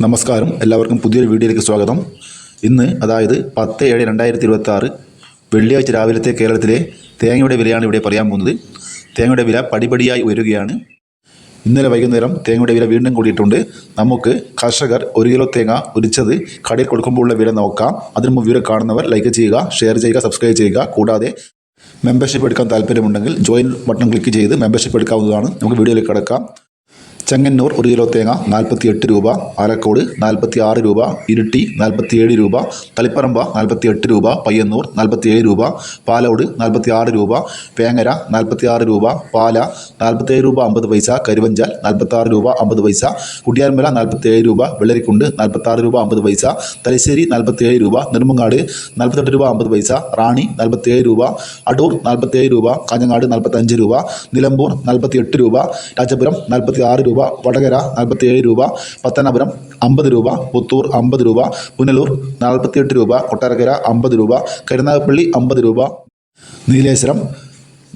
നമസ്കാരം, എല്ലാവർക്കും പുതിയൊരു വീഡിയോയിലേക്ക് സ്വാഗതം. ഇന്ന് അതായത് 10/7/2026 വെള്ളിയാഴ്ച രാവിലത്തെ കേരളത്തിലെ തേങ്ങയുടെ വിലയാണ് ഇവിടെ പറയാൻ പോകുന്നത്. തേങ്ങയുടെ വില പടിപടിയായി ഉയരുകയാണ്. ഇന്നലെ വൈകുന്നേരം തേങ്ങയുടെ വില വീണ്ടും കൂടിയിട്ടുണ്ട്. നമുക്ക് കർഷകർ 1 കിലോ തേങ്ങ ഉരിച്ചത് കടയിൽ കൊടുക്കുമ്പോഴുള്ള വില നോക്കാം. അതിന് മുമ്പ് വീഡിയോ കാണുന്നവർ ലൈക്ക് ചെയ്യുക, ഷെയർ ചെയ്യുക, സബ്സ്ക്രൈബ് ചെയ്യുക. കൂടാതെ മെമ്പർഷിപ്പ് എടുക്കാൻ താല്പര്യമുണ്ടെങ്കിൽ ജോയിൻ ബട്ടൺ ക്ലിക്ക് ചെയ്ത് മെമ്പർഷിപ്പ് എടുക്കാവുന്നതാണ്. നമുക്ക് വീഡിയോയിലേക്ക് കടക്കാം. ചെങ്ങന്നൂർ 1 കിലോ തേങ്ങ 48 രൂപ, ആലക്കോട് 46 രൂപ, ഇരിട്ടി 47 രൂപ, തളിപ്പറമ്പ 48 രൂപ, പയ്യന്നൂർ 47 രൂപ, പാലോട് 46 രൂപ, വേങ്ങര 46 രൂപ, പാല 47 രൂപ 50 പൈസ, കരുവഞ്ചാൽ 46 രൂപ 50 പൈസ, കുടിയാൻമല 47 രൂപ, വെള്ളരിക്കുണ്ട് 46 രൂപ 50 പൈസ, തലശ്ശേരി 47 രൂപ, നെടുമങ്ങാട് 48 രൂപ 50 പൈസ, റാണി 47 രൂപ, അടൂർ 47 രൂപ, കാഞ്ഞങ്ങാട് 45 രൂപ, നിലമ്പൂർ 48 രൂപ, രാജപുരം 46 രൂപ, വടകര 47 രൂപ, പത്തനാപുരം 50 രൂപ, പുത്തൂർ 50 രൂപ, പുനലൂർ 48 രൂപ, കൊട്ടാരക്കര 50 രൂപ, കരുനാഗപ്പള്ളി 50 രൂപ, നീലേശ്വരം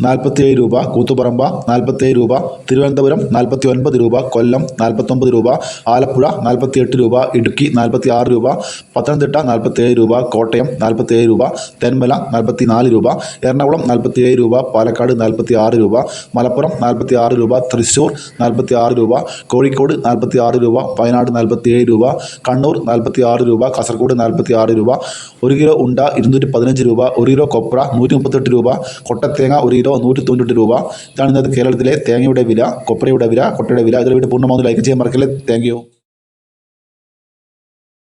47 രൂപ, കൂത്തുപറമ്പ 47 രൂപ, തിരുവനന്തപുരം 49 രൂപ, കൊല്ലം 49 രൂപ, ആലപ്പുഴ 48 രൂപ, ഇടുക്കി 46 രൂപ, പത്തനംതിട്ട 47 രൂപ, കോട്ടയം 47 രൂപ, തെന്മല 44 രൂപ, എറണാകുളം 47 രൂപ, പാലക്കാട് 46 രൂപ, മലപ്പുറം 46 രൂപ, തൃശ്ശൂർ 46 രൂപ, കോഴിക്കോട് 46 രൂപ, വയനാട് 47 രൂപ, കണ്ണൂർ 46 രൂപ, കാസർഗോഡ് 46 രൂപ, 1 കിലോ ഉണ്ട 215 രൂപ, 1 കിലോ കൊപ്ര 138 രൂപ, കൊട്ടത്തേങ്ങ 1 കിലോ 198 രൂപ. ഇതാണ് ഇന്നത്തെ കേരളത്തിലെ തേങ്ങയുടെ വില, കൊപ്രയുടെ വില, കൊട്ടയുടെ വില. ഇതിൽ വീഡിയോ പൂർണ്ണമാകുന്ന ലൈക്ക് ചെയ്യാൻ മറക്കല്ലേ. Thank you.